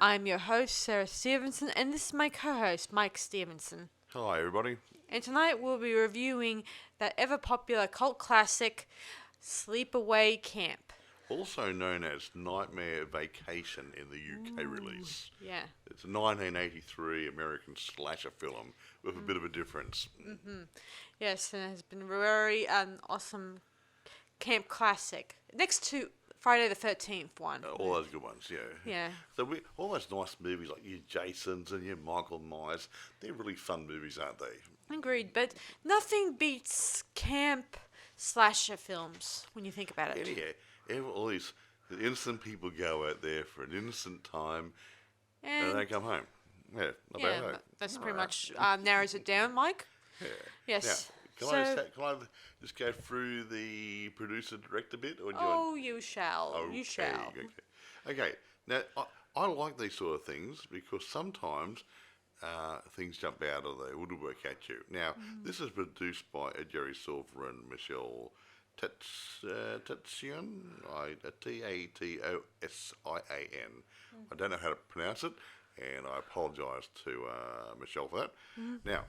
I'm your host, Sarah Stephenson, and this is my co-host, Mike Stephenson. Hi, everybody. And tonight we'll be reviewing that ever-popular cult classic, Sleepaway Camp. Also known as Nightmare Vacation in the UK release. Yeah. It's a 1983 American slasher film with a bit of a difference. Yes, and it has been a very awesome camp classic. Next to Friday the 13th one. All those good ones, yeah. Yeah. So all those nice movies like your Jasons and your Michael Myers, they're really fun movies, aren't they? Agreed, but nothing beats camp slasher films when you think about it. All these innocent people go out there for an innocent time and they come home. Yeah, not bad, eh? That's pretty much narrows it down, Mike. Yeah. Yes. Now, can I just go through the producer-director bit? Or you shall. Okay, You shall. Okay. Now, I like these sort of things because sometimes things jump out of the woodwork at you. Now, this is produced by Jerry Silver and Michelle Tatosian, Tatossian. I don't know how to pronounce it, and I apologise to Michelle for that. Now,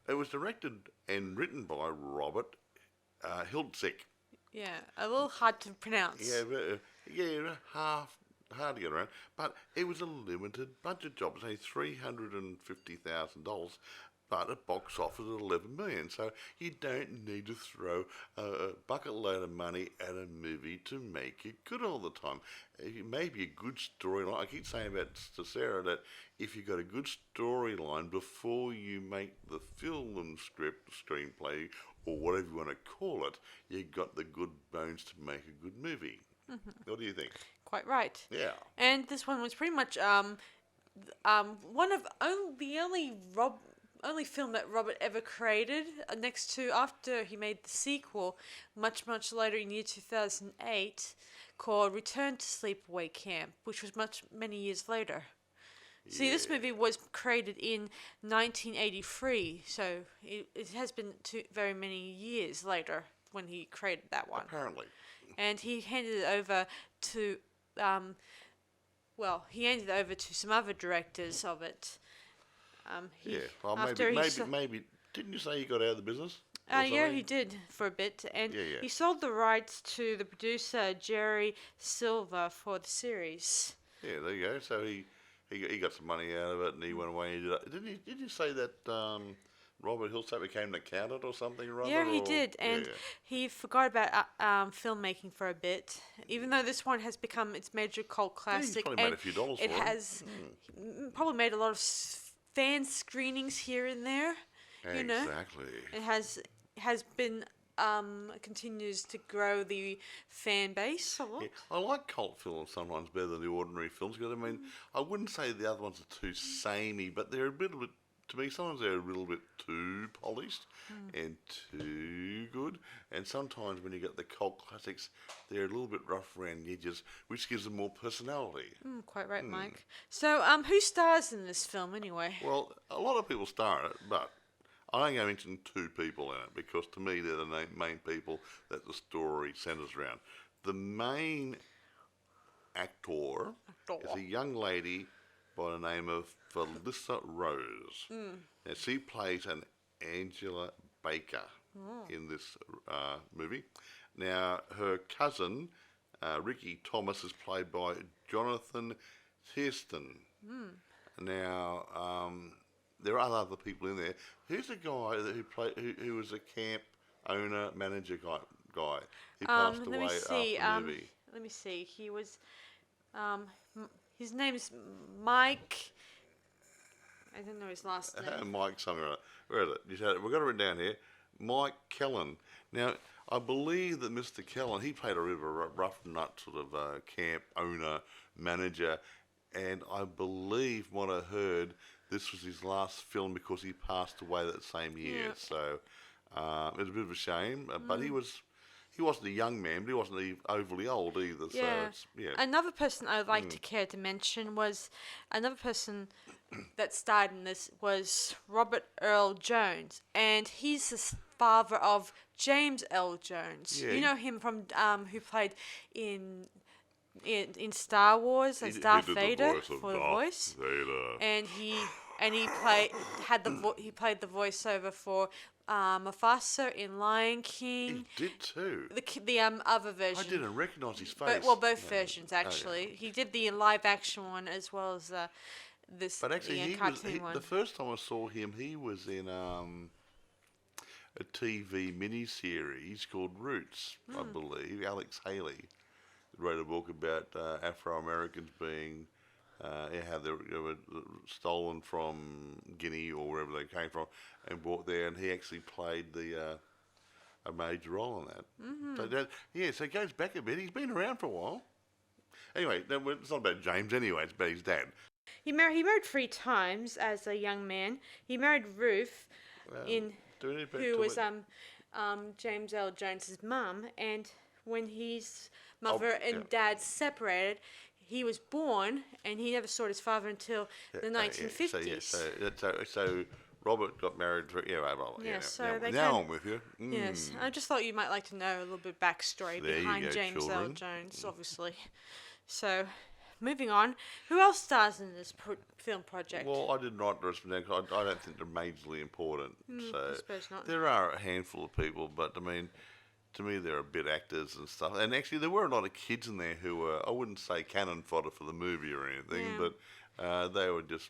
it was directed and written by Robert Hiltzik. Yeah, a little hard to pronounce. Hard to get around, but it was a limited budget job. It was only $350,000, but it box office at $11 million. So you don't need to throw a bucket load of money at a movie to make it good all the time. It may be a good storyline. I keep saying about to Sarah that if you've got a good storyline before you make the film script, screenplay, or whatever you want to call it, you've got the good bones to make a good movie. What do you think? Quite right. Yeah. And this one was pretty much one of the only film that Robert ever created. Next to after he made the sequel, much later in year 2008, called Return to Sleepaway Camp, which was many years later. See, this movie was created in 1983, so it has been very many years later when he created that one. Apparently. And he handed it over to, some other directors of it. Maybe. Didn't you say he got out of the business? Yeah, he did for a bit, and he sold the rights to the producer Jerry Silver for the series. Yeah, there you go. So he got some money out of it, and he went away. And did you say that Robert Hillside became an accountant or something? Yeah, he did, and he forgot about filmmaking for a bit. Even though this one has become its major cult classic, he's probably made a few dollars for it. Has probably made a lot of fan screenings here and there. Exactly. It has been continues to grow the fan base a lot. Yeah, I like cult films sometimes better than the ordinary films because I wouldn't say the other ones are too samey, but they're a bit. To me, sometimes they're a little bit too polished and too good. And sometimes when you get the cult classics, they're a little bit rough around the edges, which gives them more personality. Quite right, Mike. So, who stars in this film anyway? Well, a lot of people star in it, but I'm going to mention two people in it because to me they're the main people that the story centres around. The main actor is a young lady by the name of Felissa Rose. Now, she plays an Angela Baker in this movie. Now, her cousin, Ricky Thomas, is played by Jonathan Thierston. Now, there are other people in there. Who's the guy who was a camp owner, manager guy? He passed away after the movie. Let me see. He was... his name's Mike. I don't know his last name. Mike something. Where is it? We've got it written down here. Mike Kellen. Now, I believe that Mr. Kellen, he played a bit of a rough nut sort of camp owner, manager, and I believe what I heard, this was his last film because he passed away that same year. Yeah. So it was a bit of a shame, but he wasn't a young man, but he wasn't overly old either. Yeah. So it's, Another person I'd like to care to mention was another person that starred in this was Robert Earl Jones, and he's the father of James L. Jones. Yeah. You know him from who played in in Star Wars as Darth Vader for the voice, Vader. and he played the voiceover for Mufasa in Lion King. He did too. The other version. I didn't recognise his face. Both versions actually. He did the live action one as well as this. But actually, one. The first time I saw him, he was in a TV miniseries called Roots, I believe. Alex Haley wrote a book about Afro Americans being how they were stolen from Guinea or wherever they came from and brought there, and he actually played a major role in that. So it goes back a bit. He's been around for a while. Anyway, it's not about James anyway. It's about his dad. He married 3 times as a young man. He married Ruth, who was James Earl Jones's mum, and when his mother and dad separated, he was born, and he never saw his father until the 1950s. So Robert got married. Now I'm with you. Yes, I just thought you might like to know a little bit backstory behind James Earl Jones, obviously. So, moving on, who else stars in this film project? Well, I didn't write the rest of them because I don't think they're majorly important. So I suppose not. There are a handful of people, but I mean, to me, they're a bit actors and stuff. And actually, there were a lot of kids in there who were, I wouldn't say cannon fodder for the movie or anything, but they were just,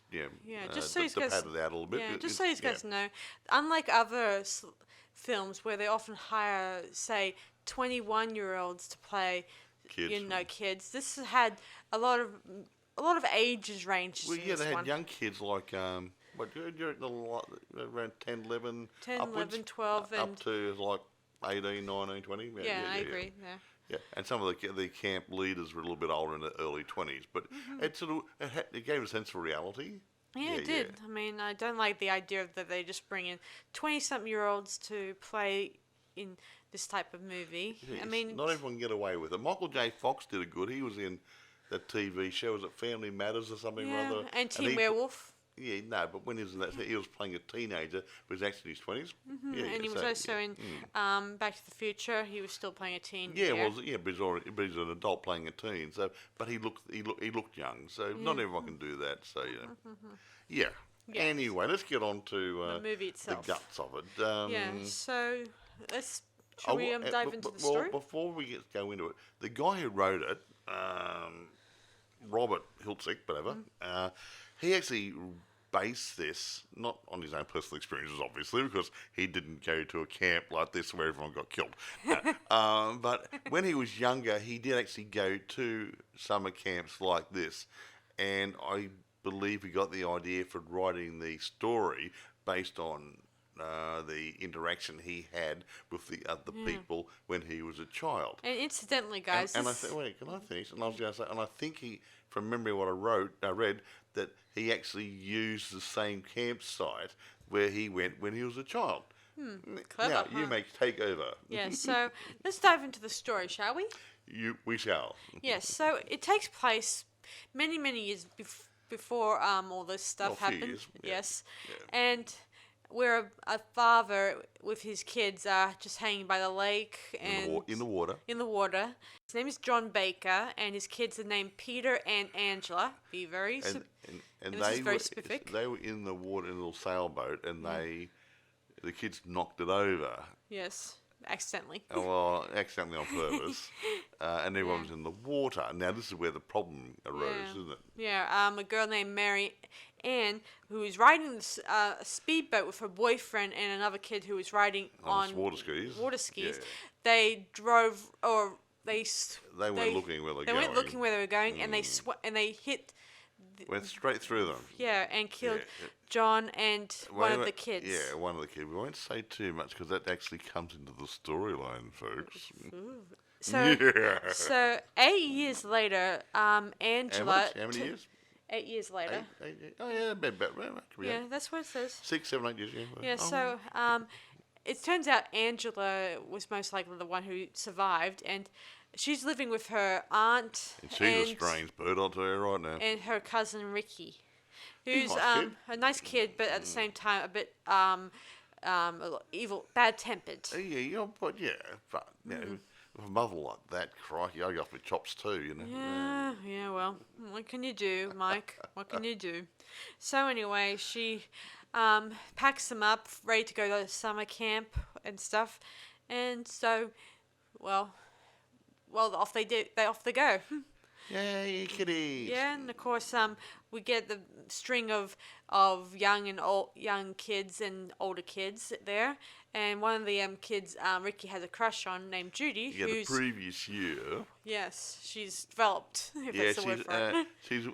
just so you guys pat it out a little bit. Yeah, just so you guys know, unlike other films where they often hire, say, 21-year-olds to play kids, this had a lot of ages range. Well, they had young kids like around 10, 11, 12, up to like 18, 19, 20. I agree. Yeah, and some of the camp leaders were a little bit older in the early 20s, but it gave a sense of reality. Yeah, it did. I mean, I don't like the idea that they just bring in 20-something-year-olds to play in this type of movie. Yes, I mean, not everyone can get away with it. Michael J. Fox did it good. He was in that TV show, was it Family Matters or something or other? And Teen Werewolf. Yeah, no, but when he was in that, he was playing a teenager, but he's actually in his 20s. And he was also in Back to the Future. He was still playing a teen. But he's an adult playing a teen. So, but he looked young. So not everyone can do that. So Yes. Anyway, let's get on to the movie itself, the guts of it. So shall we dive into the story? Well, before we go into it, the guy who wrote it, Robert Hiltzik, whatever, he actually based this not on his own personal experiences, obviously, because he didn't go to a camp like this where everyone got killed. But when he was younger, he did actually go to summer camps like this, and I believe he got the idea for writing the story based on the interaction he had with the other people when he was a child. And incidentally, guys, and I said, wait, can I finish? And I was going to say, and I think he, from memory, what I read that he actually used the same campsite where he went when he was a child. Clever, now you may take over. Yes, so let's dive into the story, shall we? We shall. Yes, so it takes place many years before all this stuff happened. Years, yes, and where a father with his kids are just hanging by the lake and in the water. His name is John Baker, and his kids are named Peter and Angela. Be very and this is very specific. They were in the water in a little sailboat, and the kids knocked it over. Yes, accidentally. Well, accidentally on purpose, and everyone was in the water. Now this is where the problem arose, isn't it? Yeah, a girl named Mary Ann, who was riding a speedboat with her boyfriend and another kid who was riding on water skis. Yeah. They drove, or they weren't looking where they weren't looking where they were going, and they hit. Went straight through them. Yeah, and killed John and one of the kids. Yeah, one of the kids. We won't say too much because that actually comes into the storyline, folks. So 8 years later, Angela. How many years? 8 years later. Oh yeah, yeah, that's what it says. 6, 7, 8 years. Yeah. So it turns out Angela was most likely the one who survived, and she's living with her aunt. And she's a strange bird, I'll tell you right now. And her cousin Ricky, who's a nice kid, but at the same time a bit evil, bad-tempered. But With a mother like that, crikey, I got my chops too, you know. Yeah, well, what can you do, Mike? What can you do? So anyway, she packs them up, ready to go to summer camp and stuff. And so, well, off they go. Yay, kitties! Yeah, and of course, we get the string of young kids and older kids there, and one of the kids, Ricky has a crush on, named Judy, Yeah, the who's previous year. yes, she's developed. If Yeah, that's the word for it. she's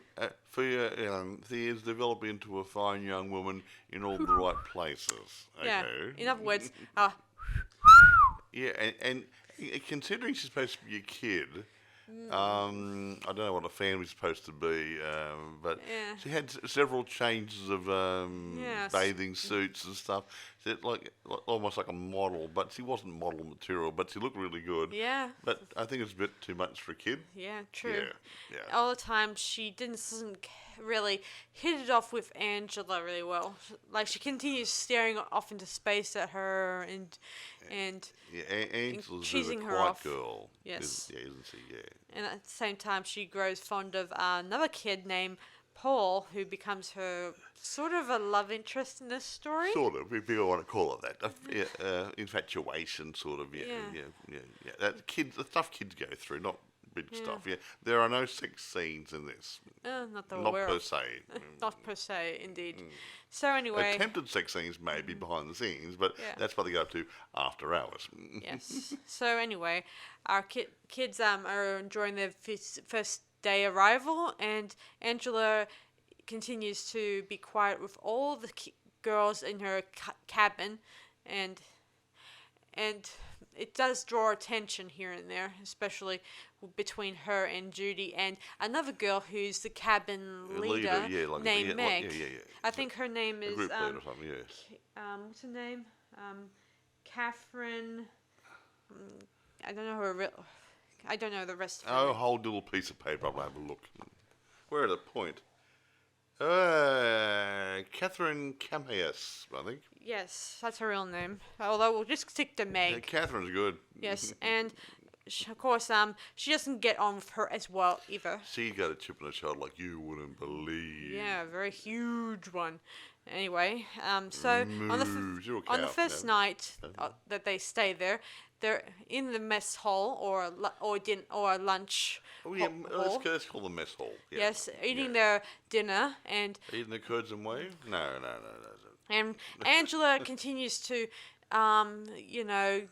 she is developing into a fine young woman in all the right places. Okay. Yeah. In other words, Yeah, and considering she's supposed to be a kid, I don't know what a family's supposed to be, but Yeah. she had several changes of Yes. bathing suits and stuff. She had almost like a model, but she wasn't model material, but she looked really good. yeah, But I think it's a bit too much for a kid. yeah, true. Yeah. All the time, she doesn't really hit it off with Angela really well. Like, she continues staring off into space at her and Yeah, Angela's a cheesing her quiet off. girl. Yes. Isn't she? Yeah. and at the same time, she grows fond of another kid named Paul, who becomes her sort of a love interest in this story. Sort of, if you want to call it that. Infatuation, sort of, yeah. That the stuff kids go through, not big stuff, yeah. There are no sex scenes in this. Not that we're Not aware per of. se. Not per se, indeed. So anyway, Attempted sex scenes may be behind the scenes, but Yeah. that's what they go up to after hours. yes. So anyway, our kids are enjoying their first day arrival, and Angela continues to be quiet with all the girls in her cabin, and it does draw attention here and there, especially between her and Judy and another girl who's the cabin leader, named Meg. I think her name is Group leader or something, yes. what's her name? Catherine. I don't know her real. I don't know the rest of her. Oh, name. hold little piece of paper. I'll have a look. Where at the point? Catherine Camheus, I think. Yes, that's her real name. Although we'll just stick to Meg. Yeah, Catherine's good. Yes, and of course, she doesn't get on with her as well either. She got a chip in her shoulder like you wouldn't believe. Yeah, a very huge one. Anyway, so on the first night that they stay there, they're in the mess hall or lunch. Oh yeah, hall. let's call the mess hall. Yeah. Yes, eating their dinner, and Eating the curds and whey? No. and Angela continues to, either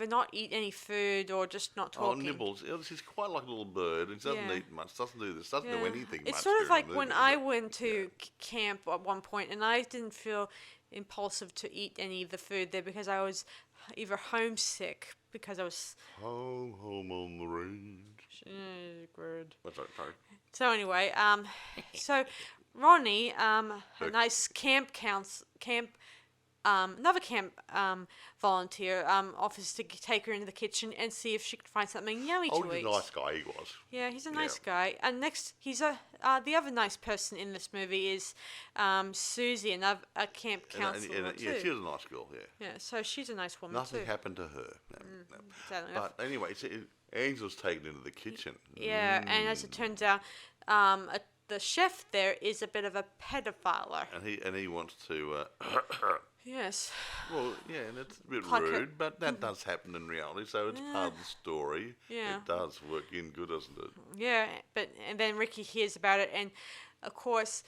not eat any food or just not Oh, talking. nibbles. She's quite like a little bird. She doesn't eat much, doesn't do this, doesn't do anything much. It's sort of like during the when movie, I but- went to camp at one point, and I didn't feel impulsive to eat any of the food there because I was either homesick because I was. Home on the range. Word. What's that? Sorry. So anyway, so Ronnie, nice another camp volunteer, offers to take her into the kitchen and see if she can find something yummy Oh, to he's eat. a nice guy, he was. Yeah, he's a nice guy. And next, he's the other nice person in this movie is Susie, another a camp counselor too. Yeah, she's a nice girl, yeah. Yeah, so she's a nice woman Nothing too. happened to her. No. Sadly enough. But anyway, Angel's taken into the kitchen. Yeah, and as it turns out, the chef there is a bit of a pedophile. And he wants to. Yes. Well, yeah, and it's a bit Like rude, but that does happen in reality, so it's part of the story. Yeah. It does work in good, doesn't it? Yeah, and then Ricky hears about it, and of course,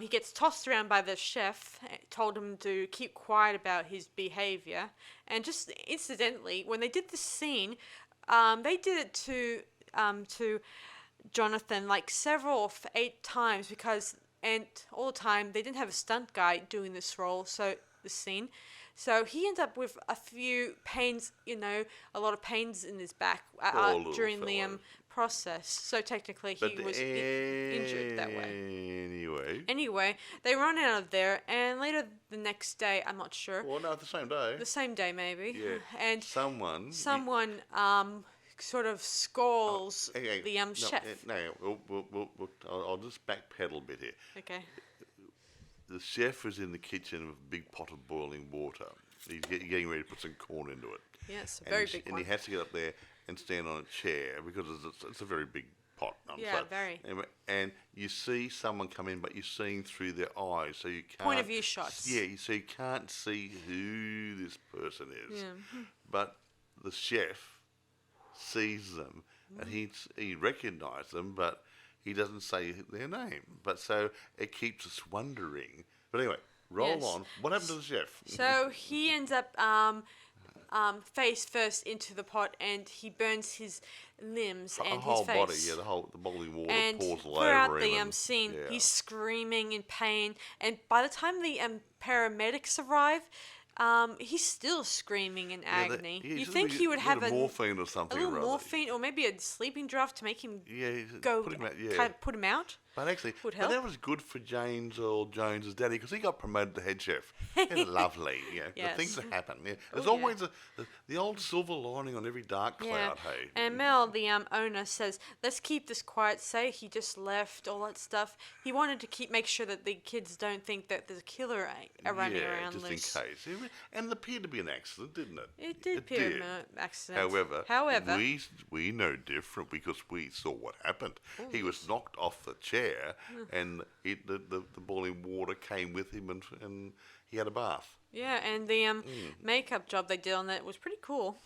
he gets tossed around by the chef. Told him to keep quiet about his behavior, and just incidentally, when they did the scene, they did it to Jonathan like 8 times and all the time they didn't have a stunt guy doing this role, so the scene. So he ended up with a few pains, a lot of pains in his back during the process. So technically he was injured that way. Anyway, they run out of there, and later the next day, I'm not sure. Well, no, the same day. The same day, maybe. Yeah. And someone sort of scolds the chef. I'll just backpedal a bit here. Okay. The chef is in the kitchen with a big pot of boiling water. He's getting ready to put some corn into it. Yes, a And very big and one. he has to get up there and stand on a chair because it's a very big pot. Yeah, very. And you see someone come in, but you're seeing through their eyes, so you can't. Point of view shots. Yeah, so you can't see who this person is. Yeah. But the chef sees them, and he recognises them, but he doesn't say their name. But so it keeps us wondering. But anyway, roll Yes. on. What happened to the chef? So he ends up face first into the pot, and he burns his limbs The and whole his face. body, the boiling water And pours all throughout over the him. and- scene, yeah. he's screaming in pain. And by the time the paramedics arrive, he's still screaming in agony. Yeah, You he's think a he would bit have of morphine or something. a little or other. morphine, or maybe a sleeping draft to make him Yeah, go put him out. Yeah. kind of put him out. But actually, Would but help. that was good for Earl Jones's daddy because he got promoted to head chef. It's lovely, Yes. The things that happen. Yeah. There's Oh, yeah. always the old silver lining on every dark cloud. Hey. And Mel, the owner, says, "Let's keep this quiet. Say he just left, all that stuff." He wanted to make sure that the kids don't think that there's a killer running around just loose. in case. And it appeared to be an accident, didn't it? It did appear to be an accident. However, we know different because we saw what happened. He was knocked off the chair, and the boiling water came with him, and he had a bath. Yeah, and the makeup job they did on that was pretty cool.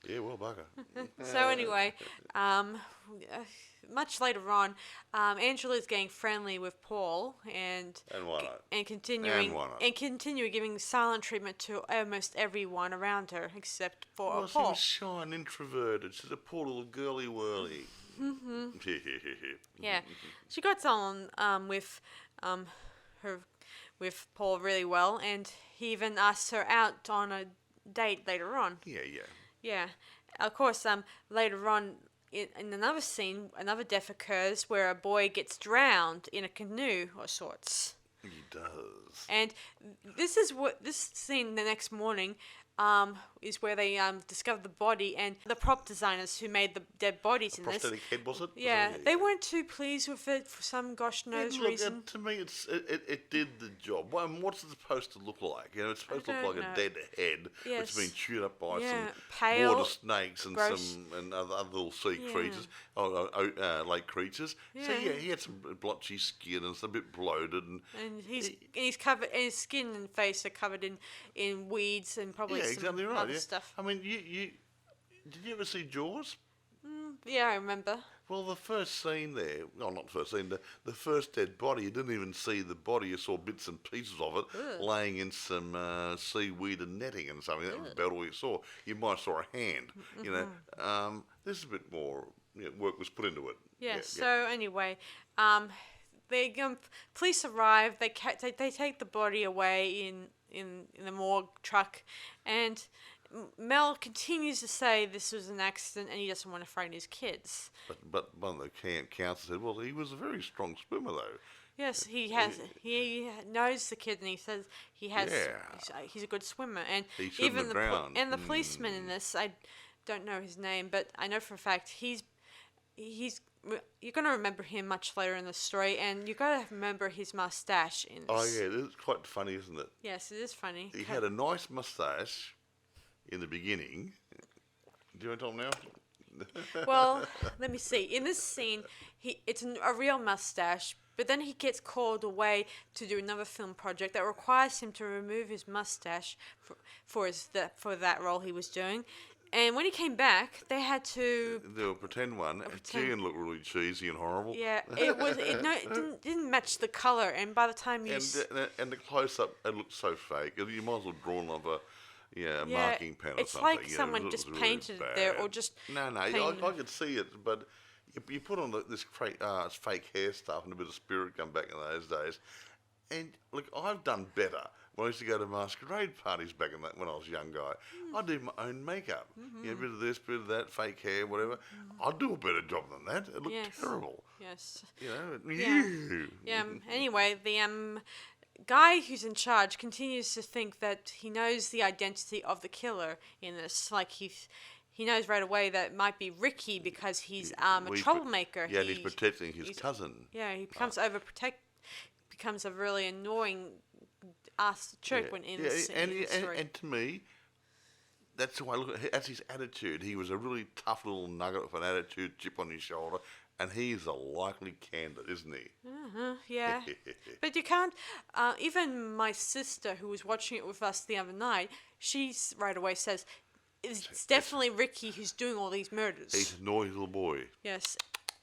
Yeah, well, bugger. So anyway, much later on, Angela's getting friendly with Paul and why not? and continuing And why not? giving silent treatment to almost everyone around her except for Well, she Paul. was shy and introverted. She's a poor little girly whirly. Yeah, she got on with with Paul really well, and he even asked her out on a date later on. Yeah. Yeah, of course. Later on, in another scene, another death occurs where a boy gets drowned in a canoe of sorts. He does. And this scene the next morning is where they discover the body, and the prop designers who made the dead bodies in this. Prosthetic head, was it? Yeah, they weren't too pleased with it for some gosh knows reason. To me, it did the job. Well, what's it supposed to look like? It's supposed to look like don't a dead head Yes. that's been chewed up by Yeah, some pale, water snakes and gross. other little sea creatures, lake creatures. So Yeah. he had some blotchy skin and it's a bit bloated and He's covered, and his skin and face are covered in weeds and probably some exactly right. other Yeah. stuff. I mean, did you ever see Jaws? Yeah, I remember. Well, the first scene there, well, not the first scene, the first dead body, you didn't even see the body, you saw bits and pieces of it laying in some seaweed and netting and something. That was about all you saw. You might have saw a hand, This is a bit more work was put into it. Yeah, so anyway, the police arrive, they take the body away in the morgue truck, and Mel continues to say this was an accident and he doesn't want to frighten his kids. But one of the camp counselors said, well, he was a very strong swimmer, though. Yes, he has. He knows the kid, and he says he has. Yeah. He's a good swimmer, and He shouldn't even have drowned. the policeman in this, I don't know his name, but I know for a fact he's. You're gonna remember him much later in the story, and you gotta remember his mustache in this. Oh, yeah, it's quite funny, isn't it? Yes, it is funny. He had a nice moustache in the beginning. Do you want to tell him now? Well, let me see. In this scene, it's a real mustache, but then he gets called away to do another film project that requires him to remove his mustache for that role he was doing. And when he came back, they had to. Do a pretend one. Gee, and looked really cheesy and horrible. Yeah, it didn't match the color, and by the time you and the close up, it looked so fake. You might as well drawn on a marking pen or it's something. like someone just really painted it there, or just no. I could see it, but you put on this fake hair stuff and a bit of spirit come back in those days. And look, I've done better. When I used to go to masquerade parties back in that when I was a young guy, I'd do my own makeup. A bit of this, bit of that, fake hair, whatever. I'd do a better job than that. It looked terrible. Yes. Yeah. Anyway, the guy who's in charge continues to think that he knows the identity of the killer in this. Like he knows right away that it might be Ricky because he's a troublemaker. Yeah, he's protecting his cousin. Yeah, he becomes becomes a really annoying ass jerk when in this story. And to me, that's the way I look at it. That's his attitude. He was a really tough little nugget of an attitude, chip on his shoulder, and he's a likely candidate, isn't he? Yeah. But you can't. Even my sister, who was watching it with us the other night, right away says it's definitely Ricky who's doing all these murders. He's a noisy little boy. Yes.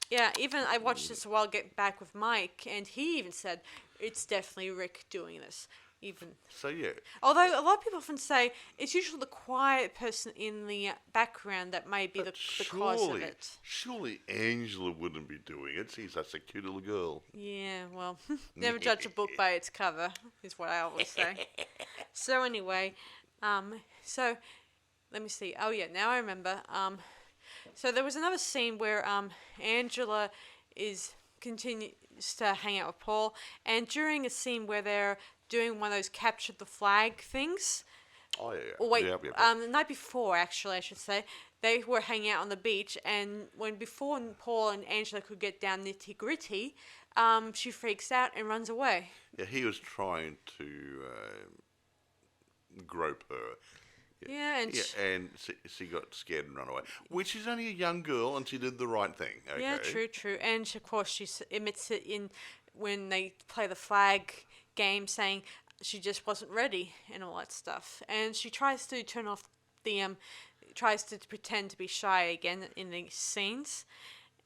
Yeah. Even I watched this a while back with Mike, and he even said it's definitely Rick doing this. Even. So yeah. Although a lot of people often say it's usually the quiet person in the background that may be the cause of it. Surely Angela wouldn't be doing it. She's such a cute little girl. Yeah, well, never judge a book by its cover, is what I always say. So anyway, so let me see. Oh yeah, now I remember. So there was another scene where Angela continues to hang out with Paul, and during a scene where they're doing one of those capture the flag things. Oh yeah. Or wait, yeah. the night before, actually, I should say, they were hanging out on the beach, and before Paul and Angela could get down nitty gritty, she freaks out and runs away. Yeah, he was trying to grope her. Yeah, and she got scared and ran away. Which is only a young girl, and she did the right thing. Okay? Yeah, true. And of course, she admits it when they play the flag game, saying she just wasn't ready and all that stuff. And she tries to turn off tries to pretend to be shy again in these scenes.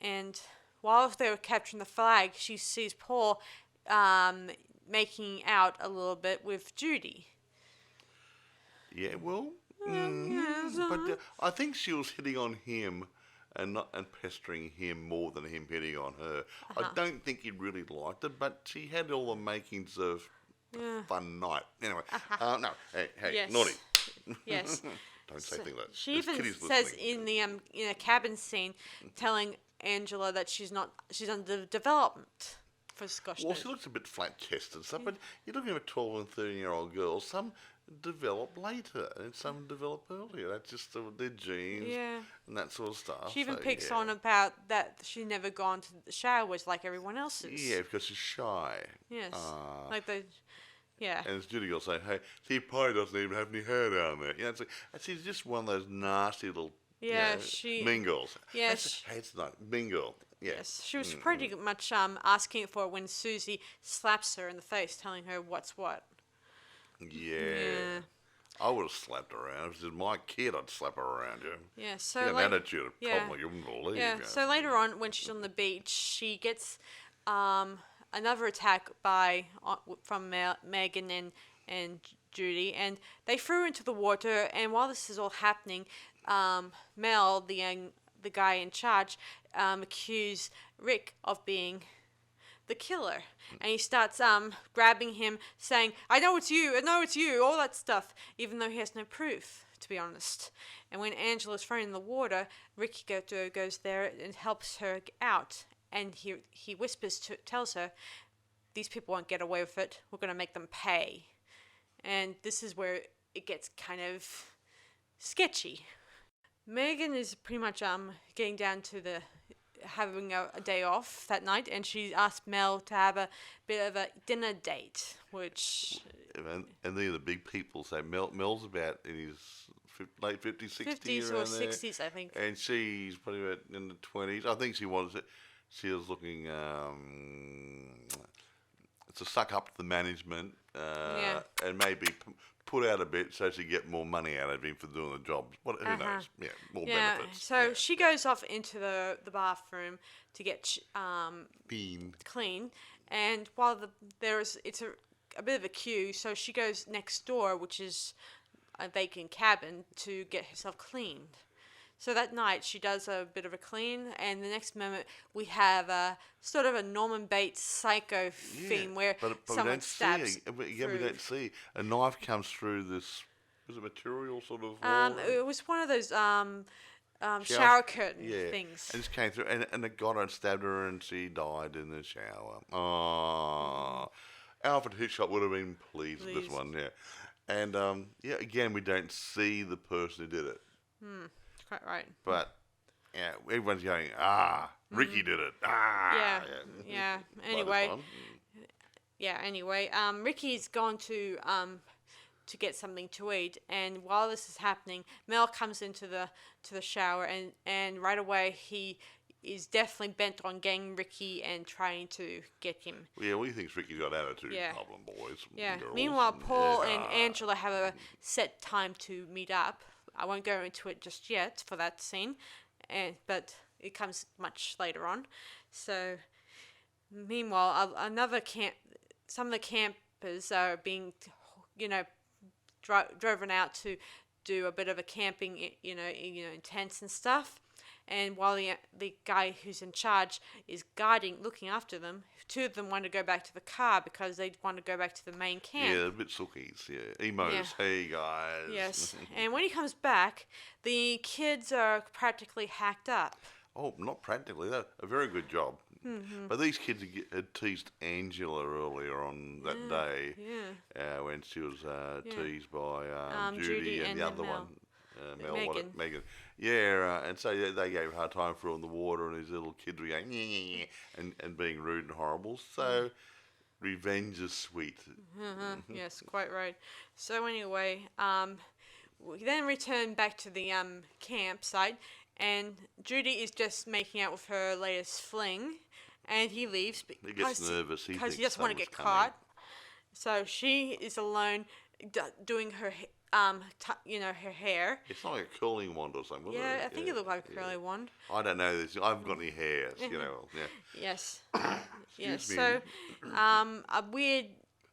And while they were capturing the flag, she sees Paul making out a little bit with Judy. Yeah, well, but I think she was hitting on him and pestering him more than him hitting on her. I don't think he really liked it, but she had all the makings of a fun night. Anyway, no, hey, yes. Naughty. Yes. Don't say things like that. She even says in a cabin scene, telling Angela that she's under development for Scotch. Well, she looks a bit flat-chested and stuff, but you're looking at 12 and 13-year-old girls. Some develop later and some develop earlier. That's just their genes and that sort of stuff. She even picks on about that she's never gone to the showers like everyone else is. Yeah, because she's shy. Yes. And as Judy will say, hey, he probably doesn't even have any hair down there. You know, she's just one of those nasty little mean girls. Yeah, it's not mean girl. Yeah. Yes, she was pretty much asking for it when Susie slaps her in the face, telling her what's what. Yeah. I would have slapped her around. If it was my kid, I'd slap her around. Yeah, so an attitude, probably you wouldn't believe. Yeah, so later on, when she's on the beach, she gets another attack from Megan and Judy, and they threw her into the water. And while this is all happening, Mel, the guy in charge, accused Rick of being the killer, and he starts grabbing him, saying, I know it's you, all that stuff, even though he has no proof, to be honest. And when Angela's thrown in the water, Ricky goes there and helps her out, and he tells her, these people won't get away with it, we're going to make them pay. And this is where it gets kind of sketchy. Megan is pretty much getting down to having a day off that night, and she asked Mel to have a bit of a dinner date, which... And they're the big people, so Mel's about in his late 50s, 60s. 50s or 60s, I think. And she's probably about in the 20s. I think she was looking to suck up to the management and maybe put out a bit so she get more money out of him for doing the job. Who knows? Yeah, more benefits. So she goes off into the bathroom to get clean, and while it's a bit of a queue, so she goes next door, which is a vacant cabin, to get herself cleaned. So that night she does a bit of a clean, and the next moment we have a sort of a Norman Bates psycho theme where someone stabs through. We don't see a knife comes through this. Was it material sort of? Wall? It was one of those shower curtain things. And just came through, and it got her and stabbed her, and she died in the shower. Oh, Alfred Hitchcock would have been pleased with this one, And again, we don't see the person who did it. Quite right. But everyone's going, Ricky did it. Anyway, Ricky's gone to to get something to eat. And while this is happening, Mel comes into the shower, and right away he is definitely bent on getting Ricky and trying to get him. Yeah, well, he thinks Ricky's got attitude problem, boys. Yeah. Girls. Meanwhile, Paul and Angela have a set time to meet up. I won't go into it just yet for that scene, but it comes much later on. So, meanwhile, some of the campers are being, driven out to do a bit of a camping, in tents and stuff. And while the guy who's in charge is looking after them, two of them want to go back to the car because they want to go back to the main camp. Yeah, a bit sookies, yeah. Emos, hey guys. Yes, and when he comes back, the kids are practically hacked up. Oh, not practically. A very good job. Mm-hmm. But these kids had teased Angela earlier on that day when she was teased by Judy and the other one. Megan. Yeah, and so they gave her a hard time for her in the water, and these little kids were going and being rude and horrible. So revenge is sweet. Yes, quite right. So anyway, we then return back to the campsite, and Judy is just making out with her latest fling, and he leaves He gets nervous because he doesn't want to get caught. So she is alone doing her her hair. It's like a curling wand or something, wasn't it? I think it looked like a curling wand. I don't know this. I haven't got any hair, Yes. Excuse me. So, a weird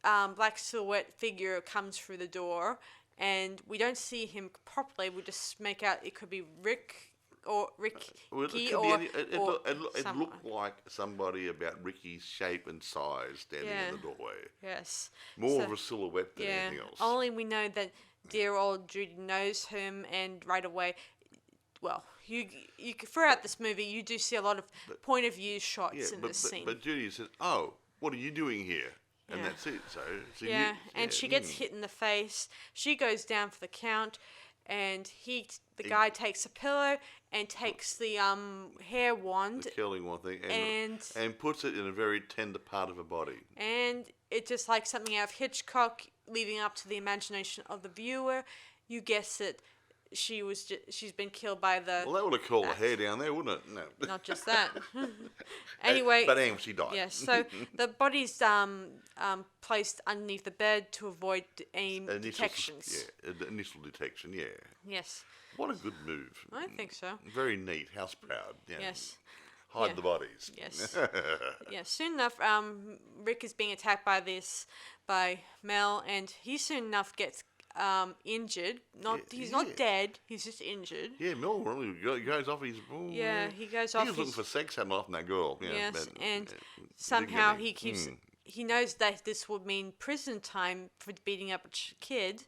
black silhouette figure comes through the door, and we don't see him properly. We just make out it could be Rick or Ricky it looked like somebody about Ricky's shape and size standing in the doorway. Yes. More of a silhouette than anything else. Only we know that dear old Judy knows him, and right away, well, you throughout this movie, you do see a lot of point of view shots in this scene. But Judy says, "Oh, what are you doing here?" And that's it. So she gets hit in the face. She goes down for the count, and the guy takes a pillow and takes the hair wand, the curling wand thing, and puts it in a very tender part of her body. And it's just like something out of Hitchcock, leaving up to the imagination of the viewer. You guess it. She's been killed by the. Well, that would have called the hair down there, wouldn't it? No. Not just that. Anyway. But she died. Yes. So the body's placed underneath the bed to avoid any detections. Initial detection. Yeah. Yes. What a good move. I think so. Very neat. House proud. Yeah. Yes. Hide the bodies. Yes. Soon enough, Rick is being attacked by Mel, and he soon enough gets injured. He's not dead. He's just injured. Yeah, Mel really goes off. He goes off. He was looking for sex, hadn't often that girl. Yeah, yes, and somehow he keeps. He knows that this would mean prison time for beating up a kid,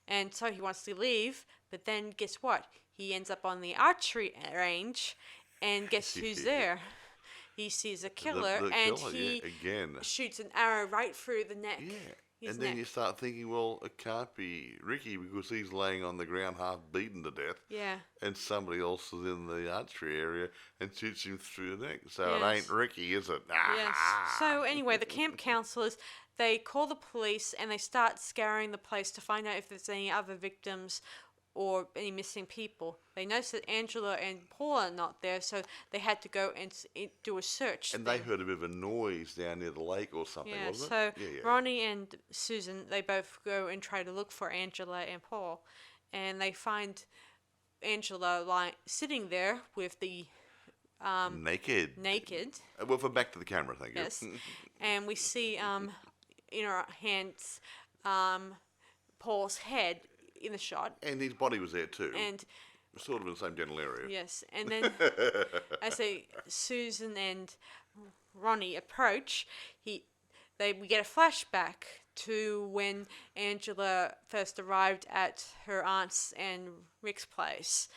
and so he wants to leave. But then, guess what? He ends up on the archery range, and guess who's there? He sees a killer, and he shoots an arrow right through the neck. Yeah. And then you start thinking, well, it can't be Ricky because he's laying on the ground half beaten to death. Yeah. And somebody else is in the archery area and shoots him through the neck. So it ain't Ricky, is it? Yes. So anyway, the camp counselors, they call the police and they start scouring the place to find out if there's any other victims or any missing people. They noticed that Angela and Paul are not there, so they had to go and do a search. And they heard a bit of a noise down near the lake or something, wasn't it? So Ronnie and Susan, they both go and try to look for Angela and Paul, and they find Angela sitting there with the naked. Well, for back to the camera, thank you. Yes, and we see in her hands Paul's head in the shot, and his body was there too, and sort of in the same general area. Yes, and then as Susan and Ronnie approach, we get a flashback to when Angela first arrived at her aunt's and Rick's place,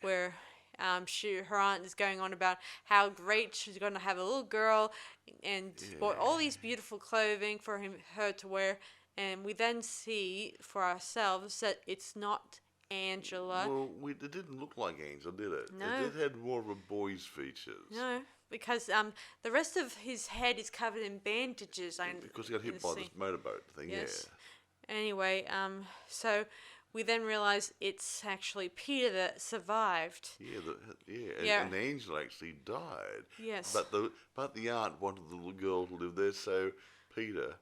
where her aunt is going on about how great she's going to have a little girl, and bought all these beautiful clothing for her to wear. And we then see for ourselves that it's not Angela. Well, it didn't look like Angela, did it? No. It had more of a boy's features. No, because the rest of his head is covered in bandages. Because he got hit by this motorboat thing, yes. Anyway, so we then realize it's actually Peter that survived. And Angela actually died. Yes. But the aunt wanted the little girl to live there, so Peter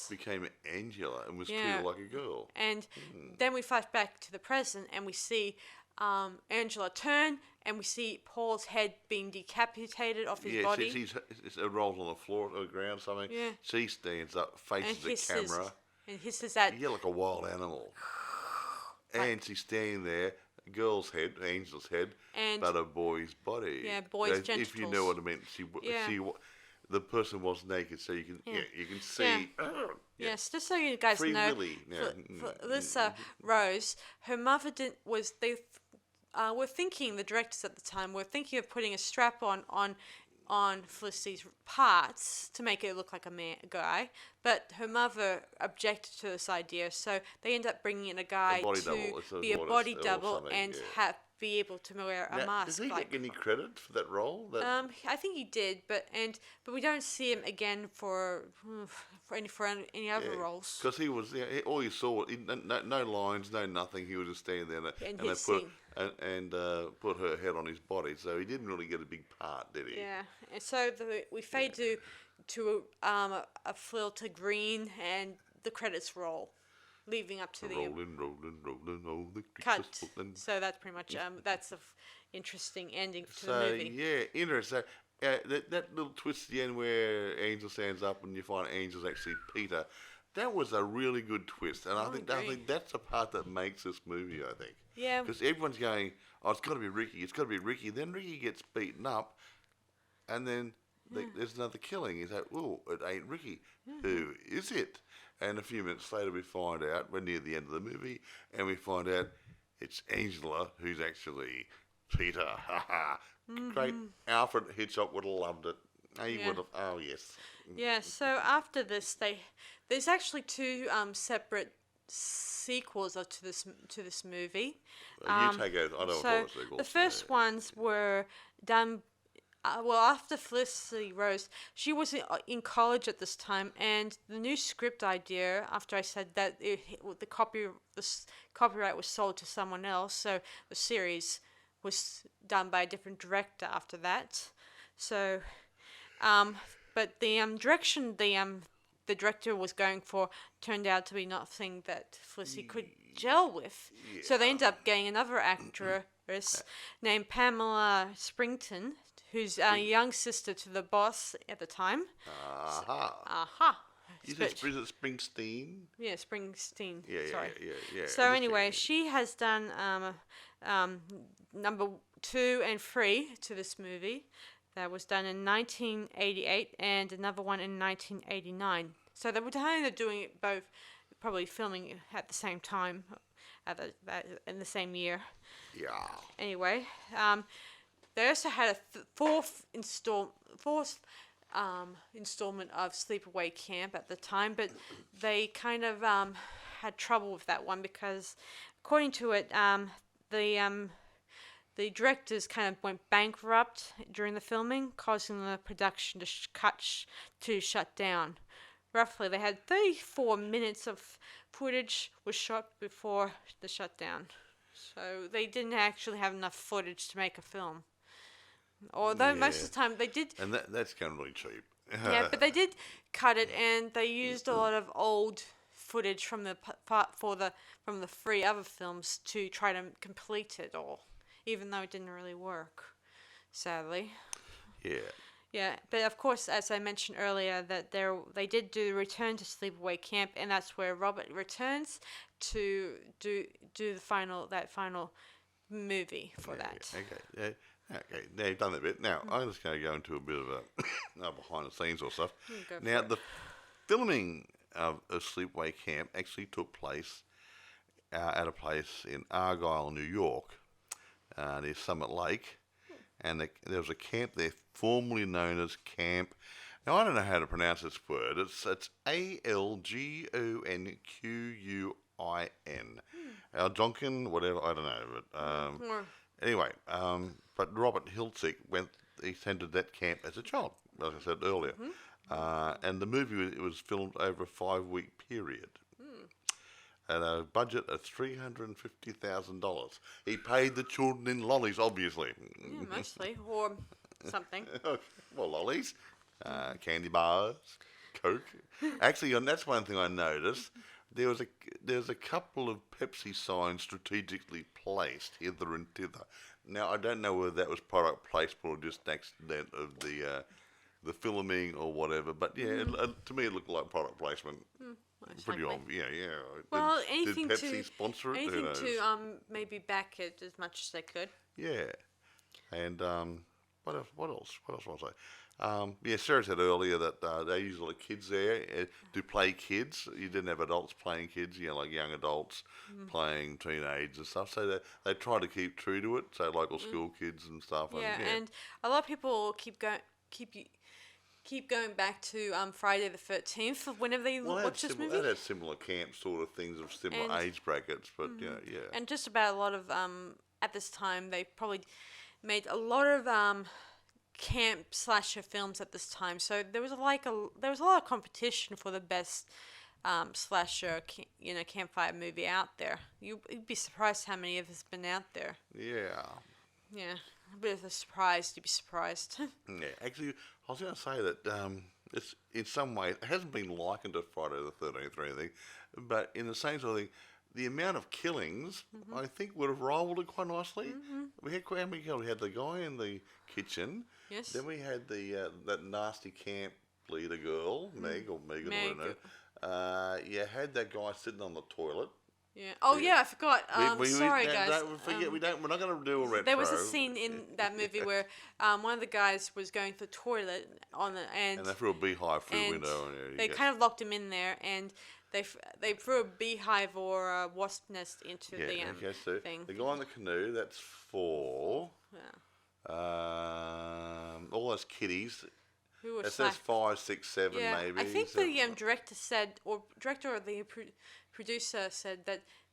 became Angela and was treated like a girl. And then we flash back to the present, and we see Angela turn, and we see Paul's head being decapitated off his body. He's rolls on the floor or the ground or something. Yeah. She stands up, faces the camera. And hisses at... Yeah, like a wild animal. And she's standing there, a girl's head, Angel's head, but a boy's body. Yeah, boy's genitals. If you know what I meant. The person was naked, so you can see. Yes, just so you guys Free know, Willy. Alyssa Rose, her mother were thinking, the directors at the time were thinking of putting a strap on Felicity's parts to make it look like a guy, but her mother objected to this idea, so they end up bringing in a guy to be a body double and be able to wear a mask. Did he get any credit for that role? I think he did, but we don't see him again for any other roles. Because he was all you saw, no lines, no nothing. He was just standing there, and they put her head on his body, so he didn't really get a big part, did he? Yeah, and so we fade to a filter green, and the credits roll, leaving up to rolling, cut. So that's pretty much that's an interesting ending to the movie. Yeah, interesting. That little twist at the end where Angel stands up and you find Angel's actually Peter. That was a really good twist, and I think that's the part that makes this movie. I think. Yeah. Because everyone's going, oh, it's got to be Ricky. It's got to be Ricky. Then Ricky gets beaten up, and then there's another killing. He's like, oh, it ain't Ricky. Who is it? And a few minutes later, we find out, we're near the end of the movie, and we find out it's Angela who's actually Peter. Great. Alfred Hitchcock would have loved it. He would have. Oh, yes. Yeah, so after this, there's actually two separate sequels to this movie. You take it. I don't know what sequels. The first ones were done... after Felicity Rose, she was in college at this time, and the new script idea, after I said that the copyright was sold to someone else, so the series was done by a different director after that. So, but the direction the director was going for turned out to be nothing that Felicity could gel with. Yeah. So they ended up getting another actress named Pamela Springton, who's a young sister to the boss at the time. Is it Springsteen? Yeah, Springsteen. Sorry. Yeah. So anyway, she has done number 2 and 3 to this movie. That was done in 1988 and another one in 1989. So they were kind of doing it both, probably filming at the same time, in the same year. Yeah. Anyway, they also had a fourth installment of Sleepaway Camp at the time, but they kind of had trouble with that one because, according to it, the directors kind of went bankrupt during the filming, causing the production to shut down. Roughly, they had 34 minutes of footage was shot before the shutdown, so they didn't actually have enough footage to make a film. Although most of the time they did, and that's kind of really cheap. Yeah, but they did cut it, and they used a lot of old footage from the 3 other films to try to complete it all, even though it didn't really work, sadly. Yeah. Yeah, but of course, as I mentioned earlier, that they did do Return to Sleepaway Camp, and that's where Robert returns to do the final movie for that. Okay. Okay, now you've done that bit. Now, I'm just going to go into a bit of a behind the scenes or stuff. Now, the filming of Sleepaway Camp actually took place at a place in Argyle, New York, near Summit Lake. And there was a camp there formerly known as Camp. Now, I don't know how to pronounce this word. It's Algonquin. Algonquin, whatever, I don't know. But anyway, but Robert Hiltzik he attended that camp as a child, like I said earlier. And the movie was filmed over a 5-week period. at a budget of $350,000. He paid the children in lollies, obviously. Yeah, mostly. Or something. Well, lollies, candy bars, Coke. Actually, and that's one thing I noticed. There's a couple of Pepsi signs strategically placed hither and thither. Now I don't know whether that was product placement or just an accident of the filming or whatever. But yeah, to me it looked like product placement. Most Pretty likely. obvious. Yeah. Well, Did anything Pepsi to sponsor it? Who anything knows? to maybe back it as much as they could. Yeah. And what else? What else? What else want to say? Yeah, Sarah said earlier that they used a lot of kids there to play kids. You didn't have adults playing kids, like young adults playing teenagers and stuff. So they try to keep true to it. So local school kids and stuff. Yeah, and, and a lot of people keep going back to Friday the 13th whenever they watch this movie. That had similar camp sort of things of similar age brackets, but yeah. And just about a lot of at this time they probably made a lot of camp slasher films at this time. So there was a lot of competition for the best slasher campfire movie out there. You'd be surprised how many of us been out there. Yeah. Yeah, a bit of a surprise. You'd be surprised. Yeah, actually, I was going to say that it's in some ways it hasn't been likened to Friday the 13th or anything, but in the same sort of thing, the amount of killings I think would have rivaled it quite nicely. We had how many kills? We had the guy in the kitchen. Yes. Then we had the that nasty camp leader girl, Meg or Megan, I don't know. You had that guy sitting on the toilet. Yeah. Oh yeah, I forgot. Sorry guys. Don't forget, we're not going to do a retro. There was a scene in that movie where one of the guys was going to the toilet and they threw a beehive through the window. They kind of locked him in there, and they threw a beehive or a wasp nest into the thing. The guy in the canoe, that's 4. Yeah. All those kiddies. Who were it says 5, 6, 7, maybe. I think the director said, or the producer said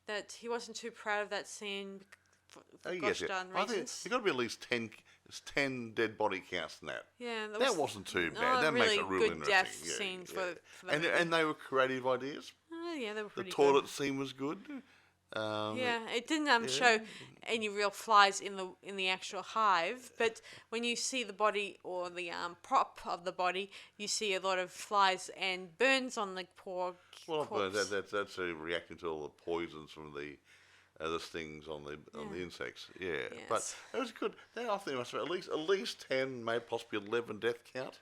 that he wasn't too proud of that scene for gosh darn I think reasons. there's got to be at least 10 dead body counts in that. Yeah, that wasn't too bad. That really makes it real good interesting. death scene for that movie. And they were creative ideas. Yeah, they were pretty The toilet good. scene was good. It didn't show any real flies in the actual hive, but when you see the body or the prop of the body, you see a lot of flies and burns on the poor corpse. That's reacting to all the poisons from the stings on the insects. Yeah, Yes. but it was good. I think there must be at least 10, maybe possibly 11 death count.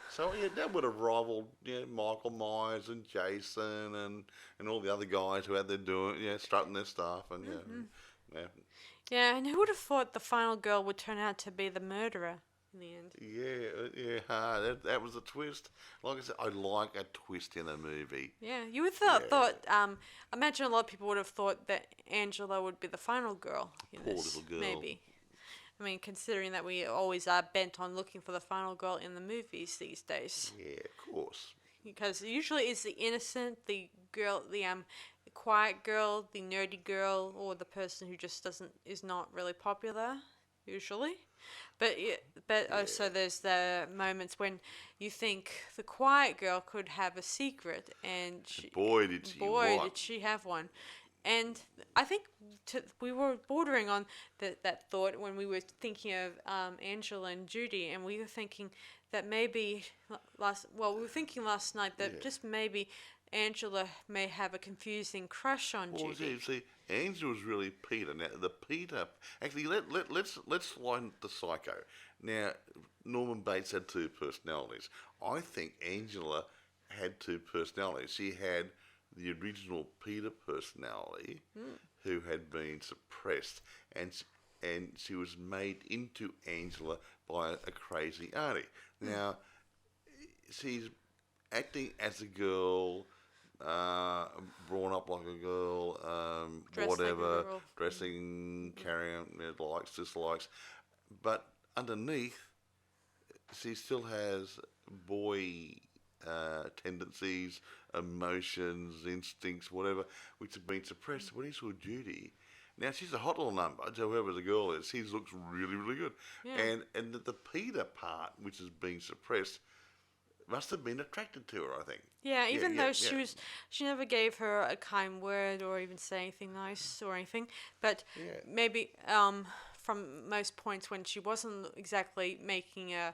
So that would have rivaled Michael Myers and Jason and all the other guys who had their strutting their stuff and Yeah, and who would have thought the final girl would turn out to be the murderer in the end? That was a twist. Like I said, I like a twist in a movie. Yeah, you would thought. Imagine a lot of people would have thought that Angela would be the final girl in Poor this. little girl. Maybe. I mean, considering that we always are bent on looking for the final girl in the movies these days. Yeah, of course. Because usually it's the innocent, the girl, the quiet girl, the nerdy girl, or the person who just is not really popular, usually. But also there's the moments when you think the quiet girl could have a secret, and boy did she have one. And I think we were bordering on that thought when we were thinking of Angela and Judy, and we were thinking that maybe we were thinking last night that just maybe Angela may have a confusing crush on Judy. See, Angela was really Peter. Now the Peter actually let's line the psycho. Now Norman Bates had 2 personalities. I think Angela had 2 personalities. She had the original Peter personality, who had been suppressed, and she was made into Angela by a crazy auntie. Now, she's acting as a girl, brought up like a girl, whatever, dressing, carrying likes, dislikes, but underneath, she still has boy tendencies, emotions, instincts, whatever, which have been suppressed. When he saw Judy, now she's a hot little number, whoever the girl is, she looks really, really good. Yeah. And the Peter part, which is being suppressed, must have been attracted to her, I think. Yeah, even though yeah. she never gave her a kind word or even say anything nice or anything. But Yeah. maybe from most points when she wasn't exactly making a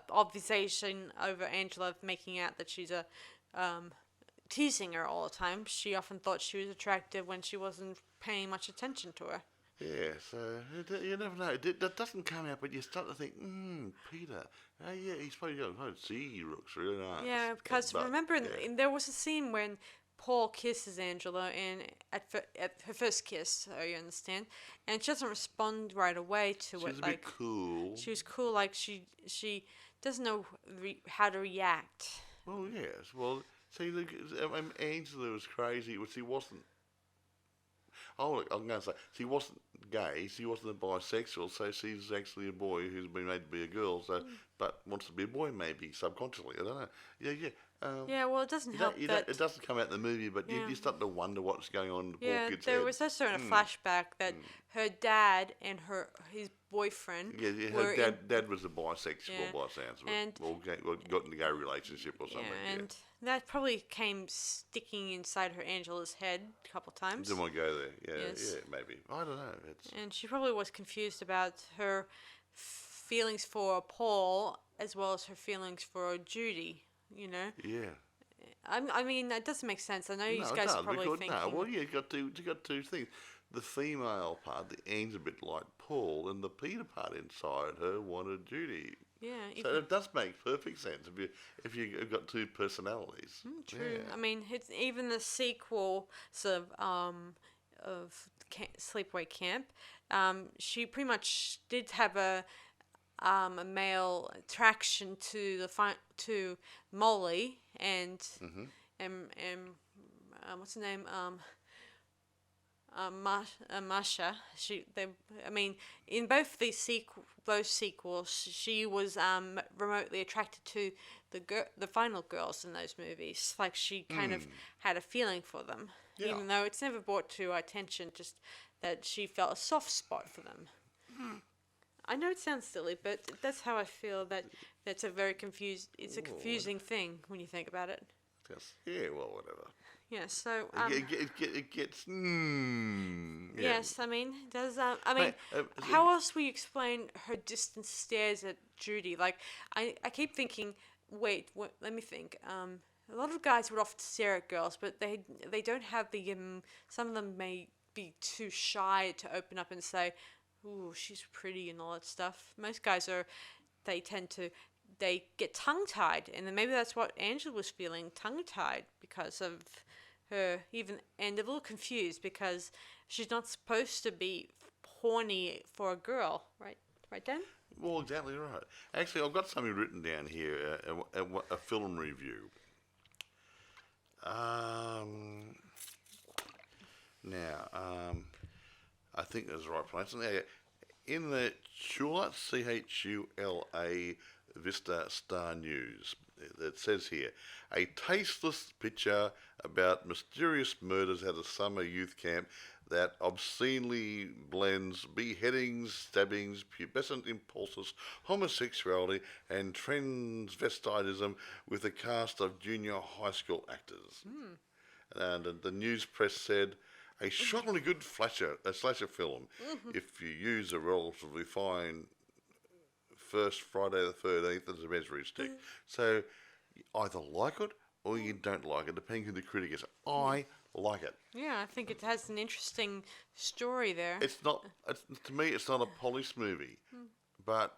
obfuscation over Angela, making out that she's teasing her all the time, she often thought she was attractive when she wasn't paying much attention to her. Yeah, so you never know. That doesn't come out, but you start to think, Peter. Oh, yeah, he's probably going, oh, gee, he looks really nice. Yeah, because But, remember, yeah. there was a scene when Paul kisses Angela, and at her first kiss, so you understand, and she doesn't respond right away to She it. was a bit Like cool. she was cool, like she doesn't know how to react. Well, yes. Well, see, look, Angela was crazy. She wasn't. Oh, look, I'm going to say she wasn't gay. She wasn't a bisexual. So she's actually a boy who's been made to be a girl. So, but wants to be a boy maybe subconsciously. I don't know. Yeah, yeah. Yeah, well, it doesn't help that. It doesn't come out in the movie, but Yeah. you start to wonder what's going on in the poor Yeah, kid's there head. was also in a flashback that her dad and his boyfriend Yeah, were her in, dad was a bisexual Yeah. by sounds of it. And- Or got in a gay relationship or something. yeah, and that probably came sticking inside her Angela's head a couple times. Didn't want to go there. Yeah, Yes. yeah, maybe. I don't know. It's And she probably was confused about her feelings for Paul as well as her feelings for Judy, you know? yeah. I mean, that doesn't make sense. I know you No, it guys are does, probably because, thinking... no, well, you got two things. The female part, the Anne's a bit like Paul, and the Peter part inside her wanted Judy. Yeah, So it does make perfect sense if you've got two personalities. true. Yeah. I mean, it's even the sequel of Sleepaway Camp. She pretty much did have a male attraction to to Molly and what's her name Masha. I mean, in both those sequels, she was remotely attracted to the final girls in those movies. Like she kind of had a feeling for them, Yeah. even though it's never brought to our attention. Just that she felt a soft spot for them. I know it sounds silly, but that's how I feel. That's a very It's a confusing thing when you think about it. Yes. Yeah, well, whatever. Yeah. So. It gets. Yeah. Yes, I mean, does I mean, Mate, how else will you explain her distant stares at Judy? Like, I keep thinking, wait, let me think. A lot of guys would often stare at girls, but they don't have the some of them may be too shy to open up and say, "Ooh, she's pretty" and all that stuff. Most guys they get tongue-tied, and then maybe that's what Angela was feeling, tongue-tied because of her and a little confused because she's not supposed to be horny for a girl, right? Right, Dan? Well, exactly right. Actually, I've got something written down here, a film review. Now, I think that's the right place. Now, in the Chula, Chula Vista Star News, it says here, a tasteless picture about mysterious murders at a summer youth camp that obscenely blends beheadings, stabbings, pubescent impulses, homosexuality, and transvestitism with a cast of junior high school actors. And the news press said, a shockingly good slasher film if you use a relatively fine first Friday the 13th as a measuring stick. So you either like it or you don't like it, depending who the critic is. I like it. Yeah, I think it has an interesting story there. To me, it's not a polished movie, but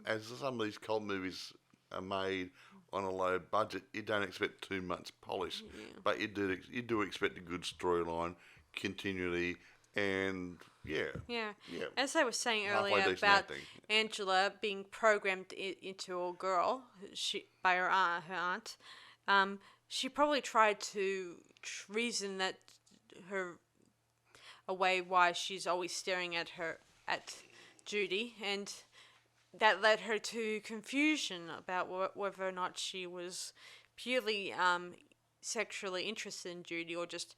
as some of these cult movies are made on a low budget, you don't expect too much polish, but you do expect a good storyline, continuity, and Yeah. As I was saying Halfway earlier decent about acting. Angela being programmed into a girl, by her aunt, she probably tried to reason that away why she's always staring at Judy, and that led her to confusion about whether or not she was purely sexually interested in Judy or just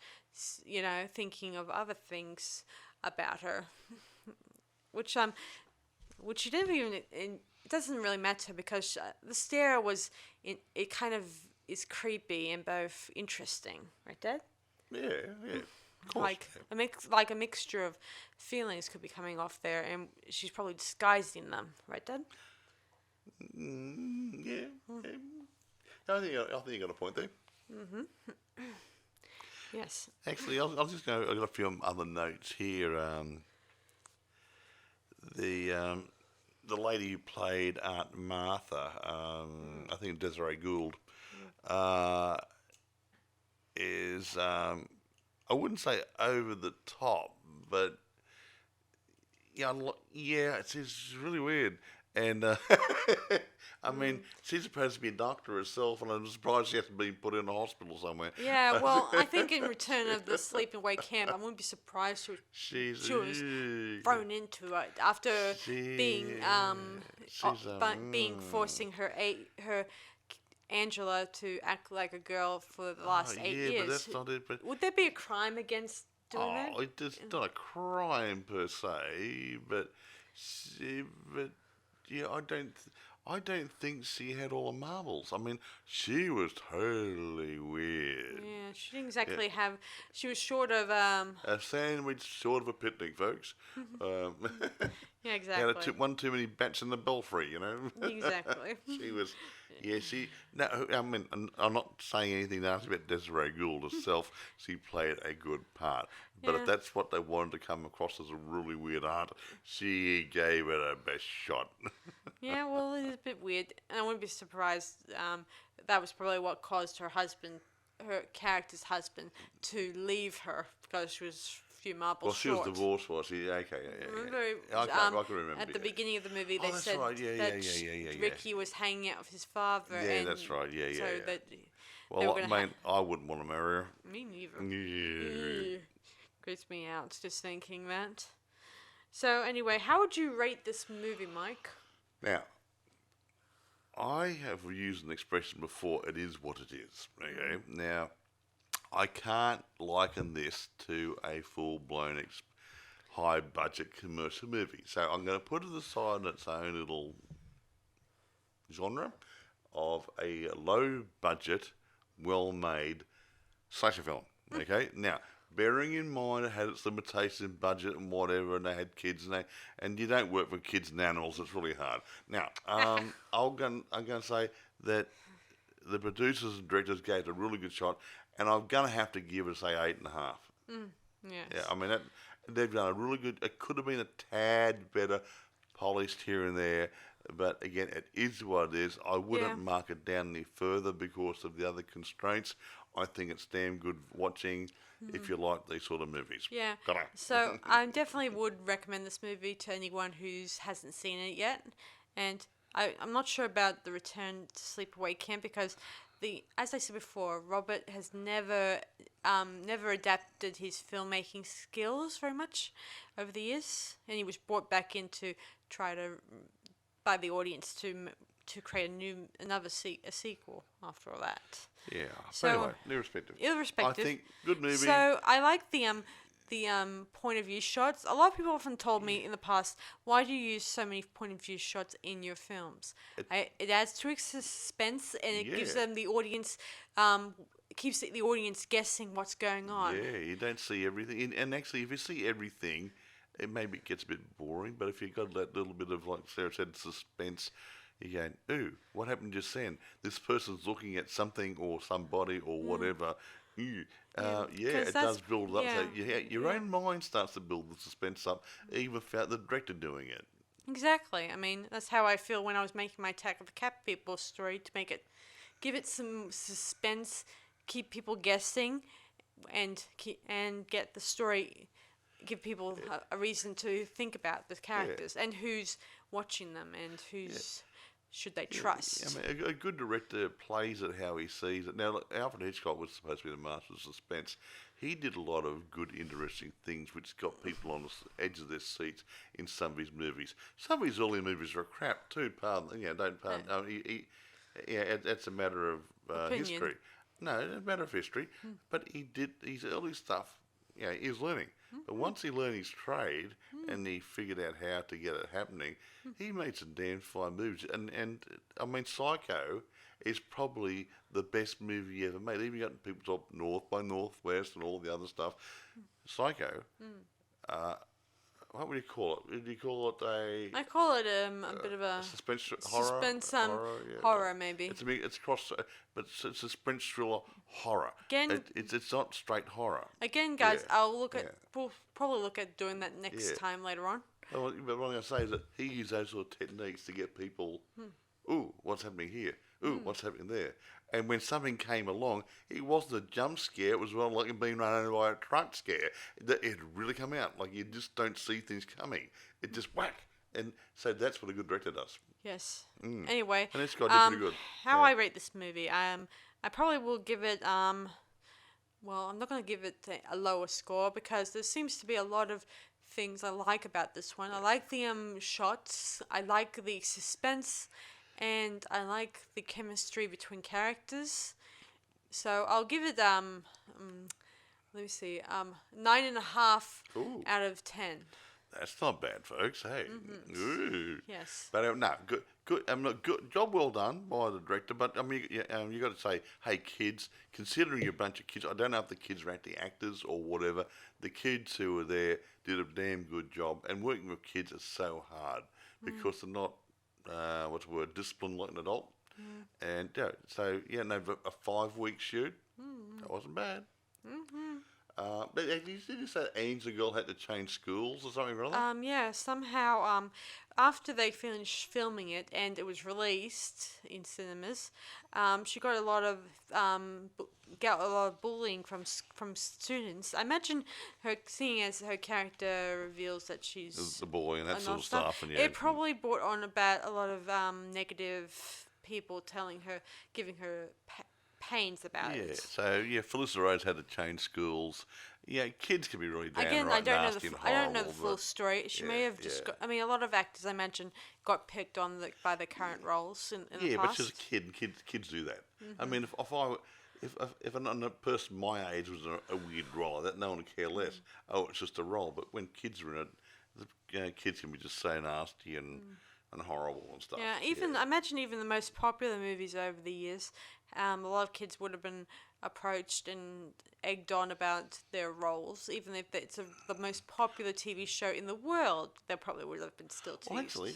thinking of other things about her, which she never even it doesn't really matter because the stare was it kind of is creepy and both interesting, right, Dad? Yeah, yeah. Of course. Like a mixture of feelings could be coming off there, and she's probably disguised in them, right, Dad? Yeah, yeah. I think you got a point there. Yes. Actually, I'll just go. I've got a few other notes here. The lady who played Aunt Martha, I think Desiree Gould, is I wouldn't say over the top, but yeah, it's really weird. And I mean, she's supposed to be a doctor herself, and I'm surprised she hasn't been put in a hospital somewhere. Yeah, well, I think in Return of the Sleepaway Camp, I wouldn't be surprised she was thrown into it after being forcing her Angela to act like a girl for the last 8 years. But that's not it. But would there be a crime against doing that? It's not a crime per se, but yeah, I don't think she had all the marbles. I mean, she was totally weird. Yeah, she didn't exactly have. She was short of a sandwich, short of a picnic, folks. Yeah, exactly. Had one too many bats in the belfry, you know. Exactly. She was. Yeah, no, I mean, I'm not saying anything nasty about Desiree Gould herself. She played a good part. But if that's what they wanted to come across as a really weird aunt, she gave it her best shot. Yeah, well, it is a bit weird. And I wouldn't be surprised. That was probably what caused her character's husband, to leave her because she was a few marbles short. Well, she was divorced, was she? Okay, yeah. Remember, I can remember. at the beginning of the movie, they said that Ricky was hanging out with his father. Yeah, that's right. Yeah, yeah. So that well, I wouldn't want to marry her. Me neither. Yeah. Creeps me out just thinking that. So anyway, how would you rate this movie, Mike? Now, I have used an expression before, it is what it is. Okay? Now, I can't liken this to a full-blown high-budget commercial movie. So I'm going to put it aside in its own little genre of a low-budget, well-made slasher film. Okay? Now, bearing in mind it had its limitations in budget and whatever, and they had kids, and you don't work with kids and animals, it's really hard. Now, I'm going to say that the producers and directors gave it a really good shot, and I'm going to have to give it, say, 8.5. Yes. Yeah, I mean, they've done a really good, it could have been a tad better polished here and there, but again, it is what it is. I wouldn't mark it down any further because of the other constraints. I think it's damn good watching if you like these sort of movies. Yeah. So I definitely would recommend this movie to anyone who hasn't seen it yet. And I'm not sure about the Return to Sleepaway Camp because as I said before, Robert has never adapted his filmmaking skills very much over the years, and he was brought back in to try to by the audience to create a sequel after all that. Yeah. So anyway, irrespective. I think good movie. So I like the point of view shots. A lot of people often told me in the past, why do you use so many point of view shots in your films? It adds to suspense and it gives them the audience, keeps the audience guessing what's going on. Yeah, you don't see everything. And actually, if you see everything, maybe it gets a bit boring. But if you've got that little bit of, like Sarah said, suspense, you're going, ooh, what happened just then? This person's looking at something or somebody or whatever. It does build up. So your own mind starts to build the suspense up, even without the director doing it. Exactly. I mean, that's how I feel when I was making my Attack of the Cat People story, to give it some suspense, keep people guessing, and get the story, give people a reason to think about the characters and who's watching them and who's should they trust. I mean, a good director plays it how he sees it. Now, look, Alfred Hitchcock was supposed to be the master of suspense. He did a lot of good, interesting things which got people on the edge of their seats in some of his movies. Some of his early movies are crap too. Don't pardon. That's a matter of history. No, it's a matter of history. But he did his early stuff. he was learning. But once he learned his trade and he figured out how to get it happening, he made some damn fine movies. And I mean, Psycho is probably the best movie he ever made. Even got people top North by Northwest and all the other stuff. Psycho. What would you call it? Would you call it I call it a bit of a suspense horror? horror maybe. It's cross, but it's a suspense thriller horror. Again, it's not straight horror. Again, guys, I'll look at. We'll probably look at doing that next time later on. But what I'm going to say is that he used those sort of techniques to get people. Ooh, what's happening here? Ooh, what's happening there? And when something came along, it wasn't a jump scare. It was well like being run over by a truck scare. It had really come out. Like you just don't see things coming. It just whack. And so that's what a good director does. Yes. Anyway, and it's got to be pretty good. How I rate this movie, I probably will give it. Well, I'm not going to give it a lower score because there seems to be a lot of things I like about this one. I like the shots. I like the suspense. And I like the chemistry between characters. So I'll give it, let me see, 9.5 out of 10. That's not bad, folks. Hey. Ooh. Yes. But no, good. Good job, well done by the director. But I mean, you got to say, hey, kids, considering you're a bunch of kids, I don't know if the kids were actually actors or whatever. The kids who were there did a damn good job. And working with kids is so hard because they're not. What's the word? Disciplined like an adult. And so a 5-week shoot. That wasn't bad. But did you say Angel Girl had to change schools or something or other? Yeah, somehow after they finished filming it and it was released in cinemas, she got a lot of bullying from students. I imagine her, seeing as her character reveals that she's the boy and that sort of stuff. And it probably brought on about a lot of negative people giving her pains about it. Yeah, so Felissa Rose had to change schools. Yeah, kids can be really downright Again, nasty and horrible. I don't know the full story. She may have just got. I mean, a lot of actors, I imagine, got picked on by the current roles in the past. Yeah, but she's a kid. And kids do that. I mean, if a person my age was a weird role, that no one would care less. Oh, it's just a role. But when kids are in it, the kids can be just so nasty and horrible and stuff. Yeah, I imagine even the most popular movies over the years, a lot of kids would have been approached and egged on about their roles, even if it's the most popular TV show in the world. They probably would have been still teased. Well, actually,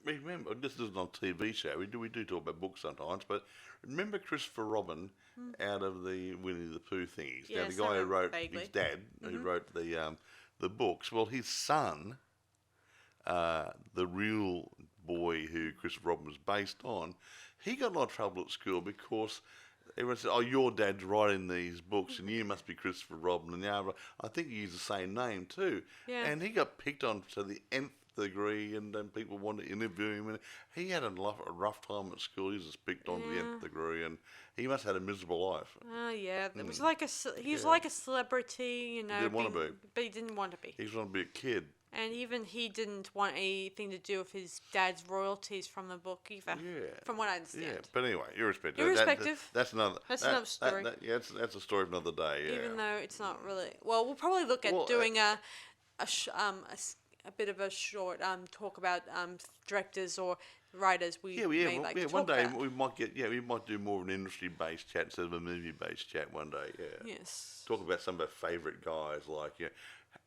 remember, this isn't on TV show. We do talk about books sometimes, but remember Christopher Robin out of the Winnie the Pooh thingies. Yes, now, the guy who wrote vaguely. his dad, who wrote the books. Well, his son, the real boy who Christopher Robin was based on, he got in a lot of trouble at school because everyone said, "Oh, your dad's writing these books, and you must be Christopher Robin." And I think he used the same name too. Yeah. And he got picked on to the nth degree, and then people wanted to interview him. And he had a rough time at school. He was just picked on to the nth degree, and he must have had a miserable life. Oh yeah, it was like he was like a celebrity, you know. He didn't want to be, but he didn't want to be. He just wanted to be a kid. And even he didn't want anything to do with his dad's royalties from the book either. Yeah. From what I understand. Yeah, but anyway, irrespective. That's another story. That's a story of another day. Yeah. Even though it's not really. Well, we'll probably look at doing a bit of a short talk about directors or writers we may like to talk one day about. we might do more of an industry-based chat instead of a movie-based chat one day. Yeah. Yes. Talk about some of our favourite guys like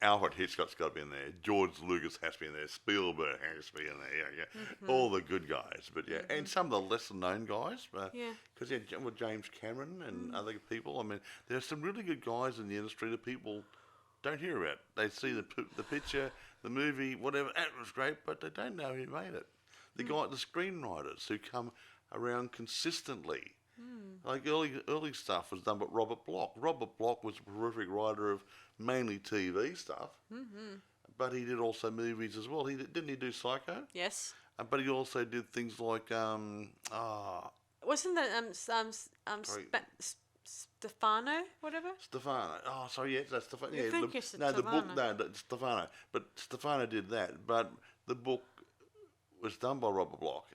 Alfred Hitchcock's got to be in there. George Lucas has to be in there. Spielberg has to be in there. Yeah. All the good guys, but and some of the lesser-known guys. Because with James Cameron and other people. I mean, there's some really good guys in the industry that people don't hear about. They see the picture, the movie, whatever. That was great, but they don't know who made it. The screenwriters who come around consistently. Like early stuff was done by Robert Bloch. Robert Bloch was a prolific writer of mainly TV stuff, but he did also movies as well. Didn't he do Psycho? Yes. But he also did things like wasn't that Stefano, whatever? Stefano. Oh, sorry, yes, that's Stefano. You think it's the book, that's Stefano. But Stefano did that. But the book was done by Robert Bloch.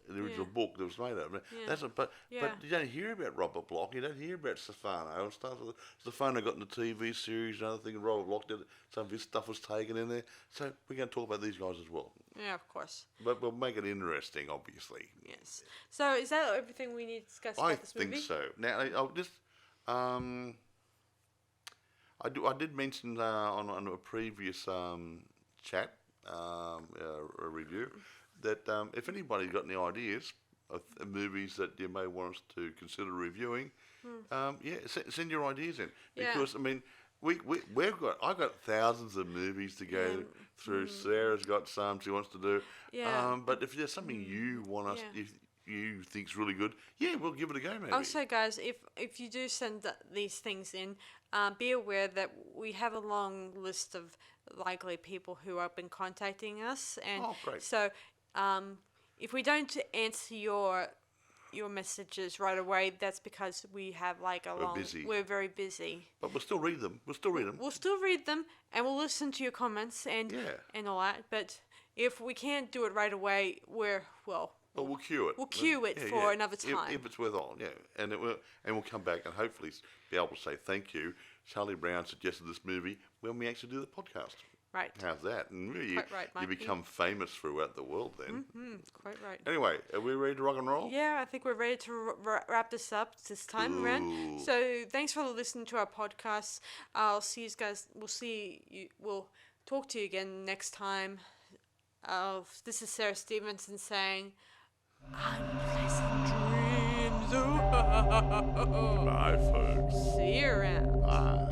the original Yeah. book that was made of it. Yeah. That's but Yeah. you don't hear about Robert Bloch. You don't hear about Stefano and stuff. Stefano got in the TV series and other thing. Robert Bloch did. Some of his stuff was taken in there. So we're going to talk about these guys as well. Yeah, of course. But we'll make it interesting, obviously. Yes. So is that everything we need to discuss I about this movie? think so. Now, I'll just, I did mention on a previous chat, a review, that if anybody's got any ideas of movies that you may want us to consider reviewing, send your ideas in. Yeah. Because I mean, I've got thousands of movies to go through. Sarah's got some she wants to do. Yeah. But if there's something you want us, if you think's really good, we'll give it a go, maybe. Also, guys, if you do send these things in, be aware that we have a long list of likely people who have been contacting us, and great. so if we don't answer your messages right away, that's because we have like busy. We're very busy. But we'll still read them. We'll still read them, and we'll listen to your comments and all that. But if we can't do it right away, we'll queue it. We'll queue it for another time. If it's worthwhile, and we'll come back and hopefully be able to say thank you. Charlie Brown suggested this movie when we actually do the podcast. Right. How's that? And really, Quite right, you Mikey. become famous throughout the world then. Quite right. Anyway, are we ready to rock and roll? Yeah, I think we're ready to wrap this up this time around. So thanks for listening to our podcast. I'll see you guys. We'll talk to you again next time. This is Sarah Stephenson saying, unpleasant dreams. Bye, folks. See you around. Bye.